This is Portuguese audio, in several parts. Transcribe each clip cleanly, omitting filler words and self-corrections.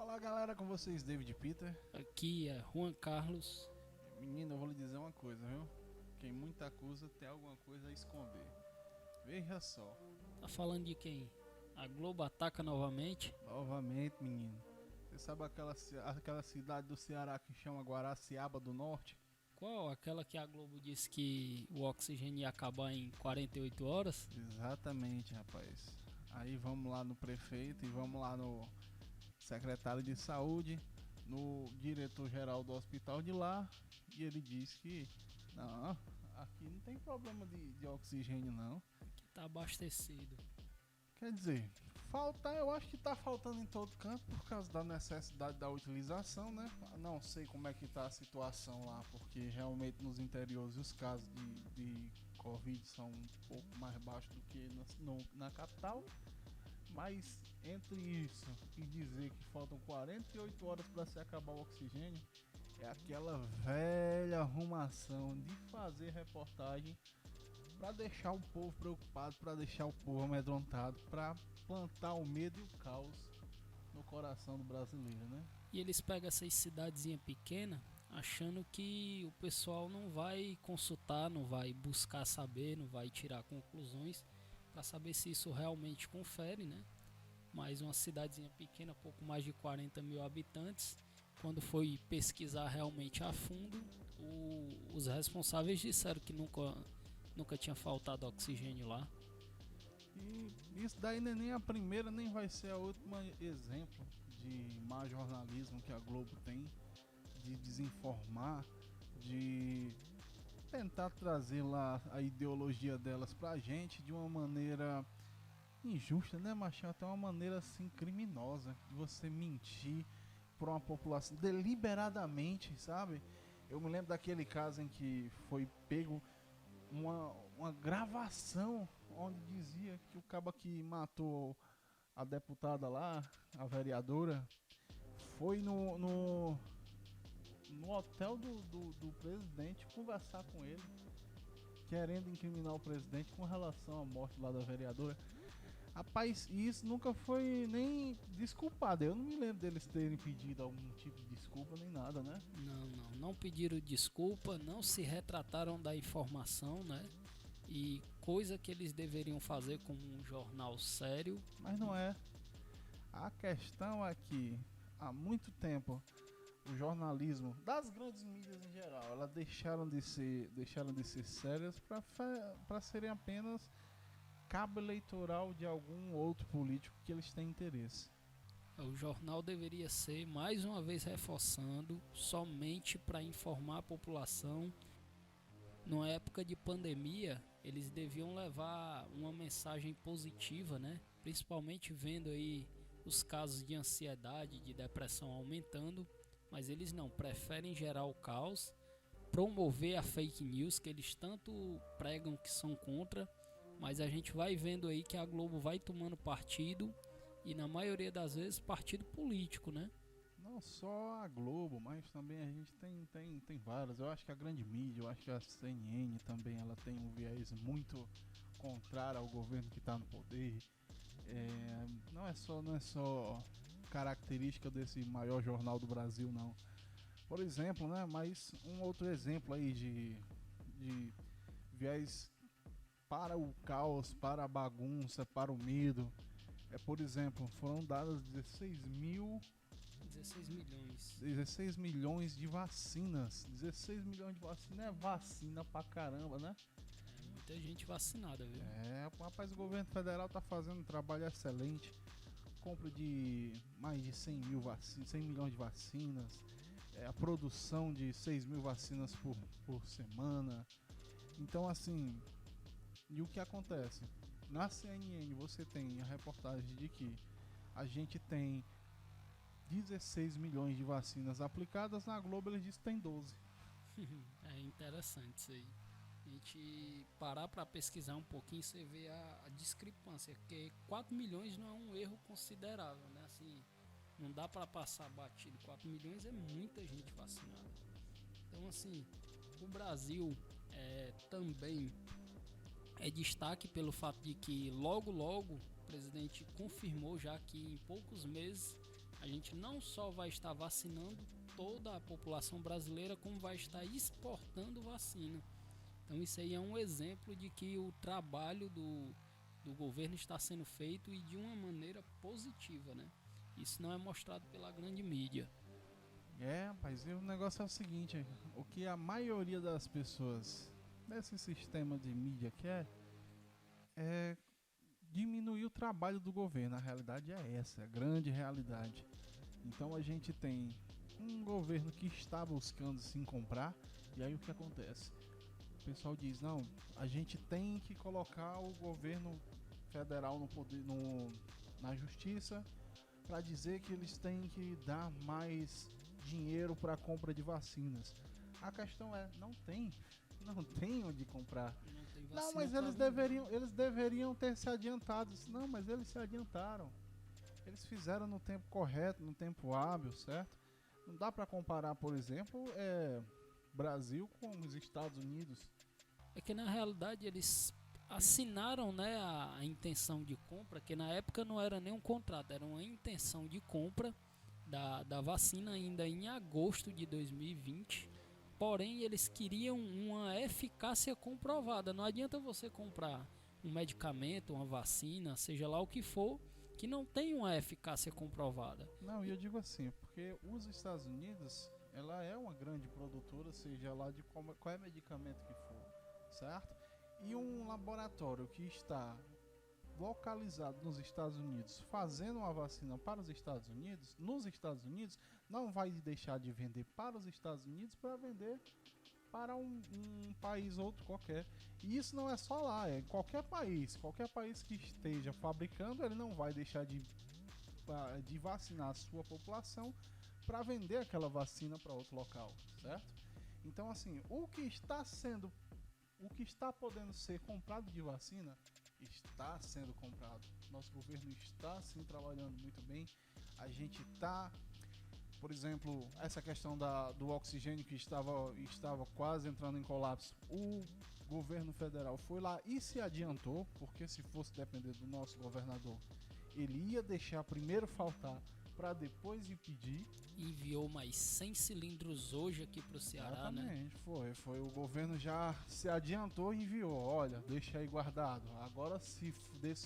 Fala galera, com vocês, David Peter. Aqui é Juan Carlos. Menino, eu vou lhe dizer uma coisa, viu? Quem muito acusa tem alguma coisa a esconder. Veja só. Tá falando de quem? A Globo ataca novamente? Novamente, menino. Você sabe aquela cidade do Ceará que chama Guaraciaba do Norte? Qual? Aquela que a Globo disse que o oxigênio ia acabar em 48 horas? Exatamente, rapaz. Aí vamos lá no prefeito e vamos lá no secretário de saúde, no diretor-geral do hospital de lá, e ele diz que não, aqui não tem problema de oxigênio não. Que tá abastecido. Quer dizer, eu acho que tá faltando em todo canto por causa da necessidade da utilização, né? Não sei como é que tá a situação lá, porque realmente nos interiores os casos de Covid são um pouco mais baixos do que na capital. Mas entre isso e dizer que faltam 48 horas para se acabar o oxigênio, é aquela velha arrumação de fazer reportagem para deixar o povo preocupado, para deixar o povo amedrontado, para plantar o medo e o caos no coração do brasileiro, né? E eles pegam essas cidadezinhas pequenas achando que o pessoal não vai consultar, não vai buscar saber, não vai tirar conclusões para saber se isso realmente confere, né? Mas uma cidadezinha pequena, pouco mais de 40 mil habitantes, quando foi pesquisar realmente a fundo, os responsáveis disseram que nunca tinha faltado oxigênio lá. E isso daí não é nem a primeira, nem vai ser a última exemplo de má jornalismo que a Globo tem, de desinformar, de tentar trazer lá a ideologia delas pra gente de uma maneira injusta, né, Machinho? Até uma maneira assim criminosa de você mentir para uma população deliberadamente, sabe? Eu me lembro daquele caso em que foi pego uma gravação onde dizia que o cabo que matou a deputada lá, a vereadora, foi no hotel do presidente conversar com ele, querendo incriminar o presidente com relação à morte lá da vereadora. Rapaz, isso nunca foi nem desculpado. Eu não me lembro deles terem pedido algum tipo de desculpa nem nada, né? Não pediram desculpa, não se retrataram da informação, né? E coisa que eles deveriam fazer como um jornal sério. Mas não é. A questão é que há muito tempo o jornalismo das grandes mídias em geral, elas deixaram de ser sérias para serem apenas cabo eleitoral de algum outro político que eles têm interesse. O jornal deveria ser, mais uma vez reforçando, somente para informar a população. Numa época de pandemia, eles deviam levar uma mensagem positiva, né? Principalmente vendo aí os casos de ansiedade, de depressão aumentando, mas eles não, preferem gerar o caos, promover a fake news que eles tanto pregam que são contra. Mas a gente vai vendo aí que a Globo vai tomando partido, e na maioria das vezes partido político, né? Não só a Globo, mas também a gente tem várias. Eu acho que a grande mídia, eu acho que a CNN também, ela tem um viés muito contrário ao governo que está no poder. Não é só característica desse maior jornal do Brasil, não. Por exemplo, né? Mas um outro exemplo aí de viés para o caos, para a bagunça, para o medo. Por exemplo, foram dadas 16 milhões. 16 milhões de vacinas. 16 milhões de vacinas é vacina pra caramba, né? É muita gente vacinada, viu? Rapaz, o governo federal tá fazendo um trabalho excelente. Compra de mais de 100 milhões de vacinas. A produção de 6 mil vacinas por semana. Então, assim, e o que acontece? Na CNN você tem a reportagem de que a gente tem 16 milhões de vacinas aplicadas, na Globo eles dizem que tem 12. É interessante isso aí. A gente parar para pesquisar um pouquinho, você vê a discrepância, porque 4 milhões não é um erro considerável, né? Assim, não dá para passar batido. 4 milhões é muita gente vacinada. Então, assim, o Brasil também é destaque pelo fato de que logo o presidente confirmou já que em poucos meses a gente não só vai estar vacinando toda a população brasileira, como vai estar exportando vacina. Então isso aí é um exemplo de que o trabalho do governo está sendo feito e de uma maneira positiva, né? Isso não é mostrado pela grande mídia. Rapaz, e o negócio é o seguinte, o que a maioria das pessoas nesse sistema de mídia quer é diminuir o trabalho do governo. A realidade é essa, a grande realidade. Então a gente tem um governo que está buscando sim comprar, e aí o que acontece? O pessoal diz, não, a gente tem que colocar o governo federal no poder, na justiça, para dizer que eles têm que dar mais dinheiro para a compra de vacinas. A questão é, não tem onde comprar. Não, mas eles deveriam ter se adiantado. Não, mas eles se adiantaram. Eles fizeram no tempo correto, no tempo hábil, certo? Não dá para comparar, por exemplo, Brasil com os Estados Unidos. É que na realidade eles assinaram, né, a intenção de compra, que na época não era nem um contrato, era uma intenção de compra da vacina ainda em agosto de 2020. Porém, eles queriam uma eficácia comprovada. Não adianta você comprar um medicamento, uma vacina, seja lá o que for, que não tem uma eficácia comprovada. Não, e eu digo assim, porque os Estados Unidos, ela é uma grande produtora, seja lá de qual medicamento que for, certo? E um laboratório que está localizado nos Estados Unidos, fazendo uma vacina para os Estados Unidos, nos Estados Unidos, não vai deixar de vender para os Estados Unidos para vender para um país outro qualquer. E isso não é só lá, é qualquer país que esteja fabricando, ele não vai deixar de vacinar a sua população para vender aquela vacina para outro local, certo? Então assim, o que está podendo ser comprado de vacina está sendo comprado. Nosso governo está sim trabalhando muito bem. A gente está, por exemplo, essa questão do oxigênio que estava quase entrando em colapso. O governo federal foi lá e se adiantou, porque se fosse depender do nosso governador, ele ia deixar primeiro faltar para depois ir pedir. Enviou mais 100 cilindros hoje aqui para o Ceará, né? Foi. O governo já se adiantou e enviou. Olha, deixa aí guardado. Agora, se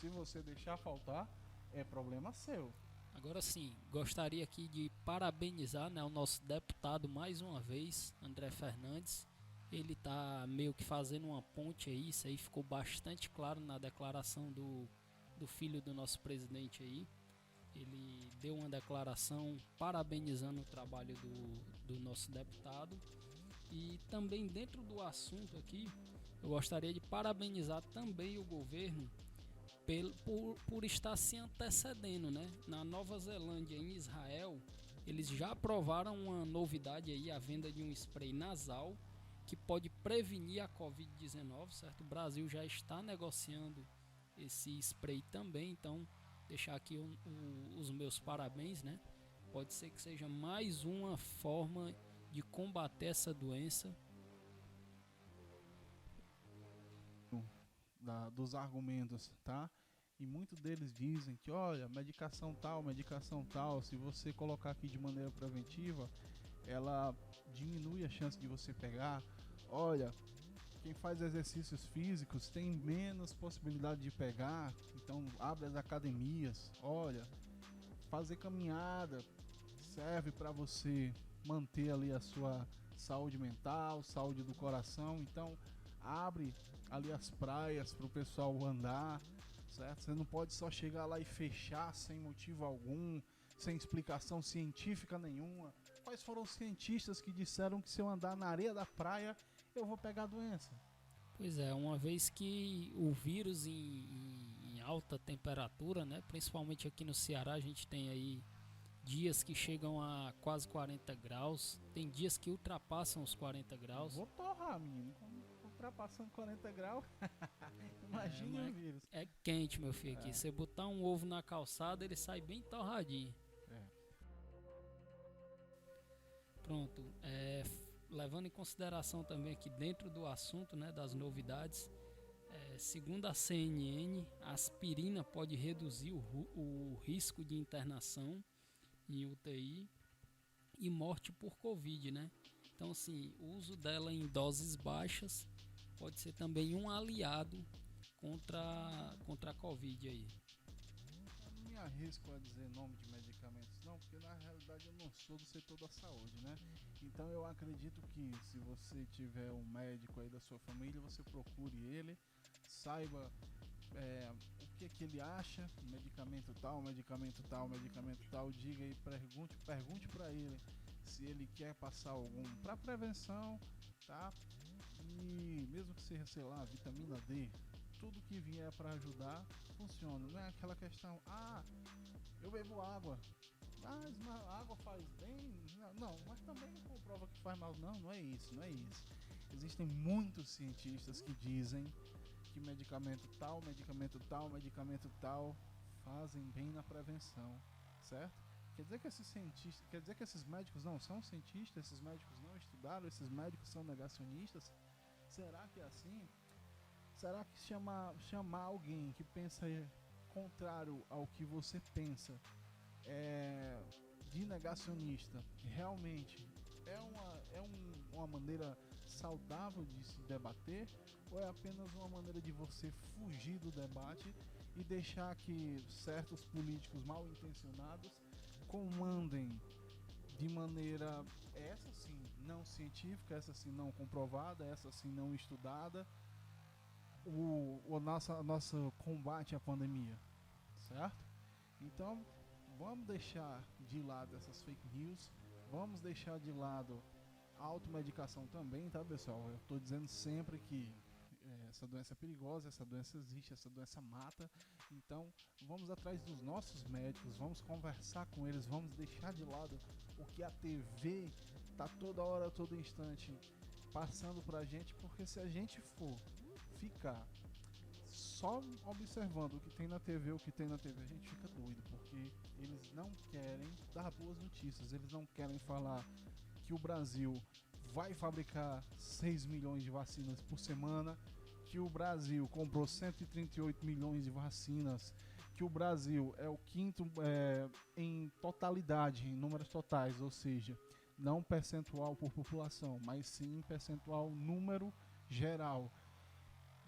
você deixar faltar, é problema seu. Agora sim, gostaria aqui de parabenizar, né, o nosso deputado mais uma vez, André Fernandes. Ele tá meio que fazendo uma ponte aí, isso aí ficou bastante claro na declaração do filho do nosso presidente aí. Ele deu uma declaração parabenizando o trabalho do nosso deputado. E também dentro do assunto aqui, eu gostaria de parabenizar também o governo por estar se antecedendo, né? Na Nova Zelândia e em Israel, eles já aprovaram uma novidade aí, a venda de um spray nasal que pode prevenir a Covid-19, certo? O Brasil já está negociando esse spray também, então deixar aqui os meus parabéns, né? Pode ser que seja mais uma forma de combater essa doença. Dos argumentos, tá? E muitos deles dizem que, olha, medicação tal, se você colocar aqui de maneira preventiva, ela diminui a chance de você pegar. Olha, quem faz exercícios físicos tem menos possibilidade de pegar, então abre as academias. Olha, fazer caminhada serve para você manter ali a sua saúde mental, saúde do coração. Então abre ali as praias para o pessoal andar, certo? Você não pode só chegar lá e fechar sem motivo algum, sem explicação científica nenhuma. Quais foram os cientistas que disseram que se eu andar na areia da praia eu vou pegar a doença? Pois é, uma vez que o vírus em alta temperatura, né, principalmente aqui no Ceará, a gente tem aí dias que chegam a quase 40 graus, tem dias que ultrapassam os 40 graus. Vou torrar, menino. Ultrapassando 40 graus, imagine o vírus. É quente, meu filho, aqui. Você botar um ovo na calçada, ele sai bem torradinho. Pronto, levando em consideração também aqui dentro do assunto, né, das novidades, segundo a CNN, a aspirina pode reduzir o risco de internação em UTI e morte por Covid, né? Então, assim, o uso dela em doses baixas pode ser também um aliado contra a Covid aí. Eu não me arrisco a dizer nome de medicamentos não, porque na realidade eu não sou do setor da saúde, né? Então eu acredito que se você tiver um médico aí da sua família, você procure ele, saiba o que ele acha, medicamento tal, medicamento tal, medicamento tal, diga aí, pergunte para ele se ele quer passar algum para prevenção, tá? E mesmo que seja, sei lá, vitamina D, tudo que vier para ajudar funciona. Não é aquela questão, eu bebo água, mas a água faz bem, não, mas também não comprova que faz mal, não é isso, não é isso. Existem muitos cientistas que dizem que medicamento tal, medicamento tal, medicamento tal fazem bem na prevenção, certo? Quer dizer que esses cientistas, quer dizer que esses médicos não são cientistas, esses médicos não estudaram, esses médicos são negacionistas? Será que é assim? Será que chamar alguém que pensa contrário ao que você pensa de negacionista realmente uma maneira saudável de se debater, ou é apenas uma maneira de você fugir do debate e deixar que certos políticos mal intencionados comandem de maneira, essa sim, não científica, essa sim não comprovada, essa sim não estudada, o nosso combate à pandemia, certo? Então, vamos deixar de lado essas fake news, vamos deixar de lado a automedicação também, tá, pessoal? Eu tô dizendo sempre que essa doença é perigosa, essa doença existe, essa doença mata. Então, vamos atrás dos nossos médicos, vamos conversar com eles, vamos deixar de lado o que a TV tá toda hora, todo instante passando pra gente, porque se a gente for ficar só observando o que tem na TV, a gente fica doido, porque eles não querem dar boas notícias, eles não querem falar que o Brasil vai fabricar 6 milhões de vacinas por semana, que o Brasil comprou 138 milhões de vacinas, que o Brasil é o quinto em totalidade, em números totais, ou seja, não percentual por população, mas sim percentual número geral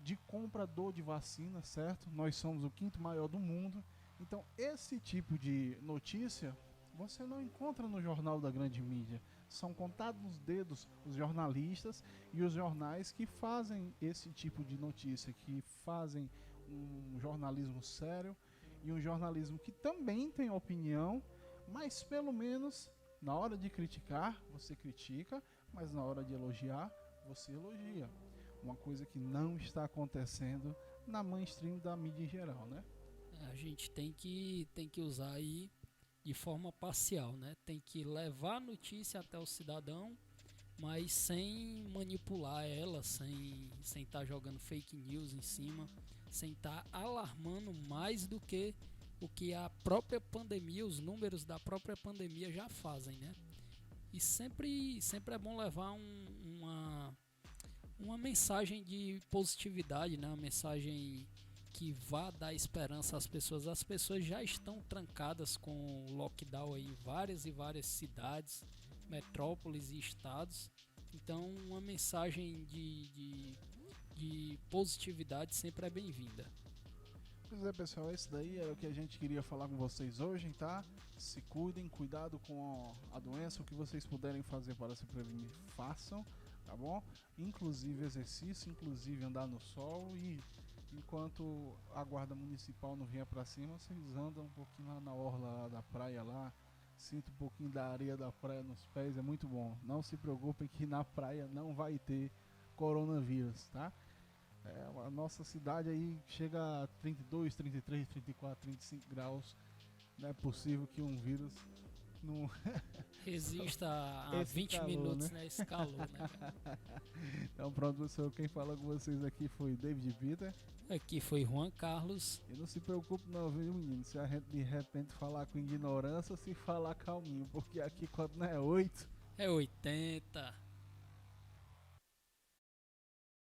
de comprador de vacina, certo? Nós somos o quinto maior do mundo. Então, esse tipo de notícia você não encontra no jornal da grande mídia. São contados nos dedos os jornalistas e os jornais que fazem esse tipo de notícia, que fazem um jornalismo sério e um jornalismo que também tem opinião, mas pelo menos na hora de criticar, você critica, mas na hora de elogiar, você elogia. Uma coisa que não está acontecendo na mainstream da mídia em geral, né? A gente tem que usar aí de forma parcial, né? Tem que levar a notícia até o cidadão, mas sem manipular ela, sem estar jogando fake news em cima, sem estar alarmando mais do que o que a própria pandemia, os números da própria pandemia já fazem, né? E sempre é bom levar uma mensagem de positividade, né? Uma mensagem que vá dar esperança às pessoas. As pessoas já estão trancadas com o lockdown aí em várias e várias cidades, metrópoles e estados. Então, uma mensagem de positividade sempre é bem-vinda. Pois é, pessoal, esse daí era o que a gente queria falar com vocês hoje, tá? Se cuidem, cuidado com a doença, o que vocês puderem fazer para se prevenir, façam, tá bom? Inclusive exercício, inclusive andar no sol, e enquanto a guarda municipal não vier para cima, vocês andam um pouquinho lá na orla lá da praia lá, sinta um pouquinho da areia da praia nos pés, é muito bom. Não se preocupem que na praia não vai ter coronavírus, tá? A nossa cidade aí chega a 32, 33, 34, 35 graus. Não é possível que um vírus não resista a 20 calor, minutos, né? Esse calor, né, cara? Então pronto, pessoal, quem falou com vocês aqui foi David Peter. Aqui foi Juan Carlos. E não se preocupe não, viu, menino? Se a gente de repente falar com ignorância, se falar calminho, porque aqui quando não é 8... É 80.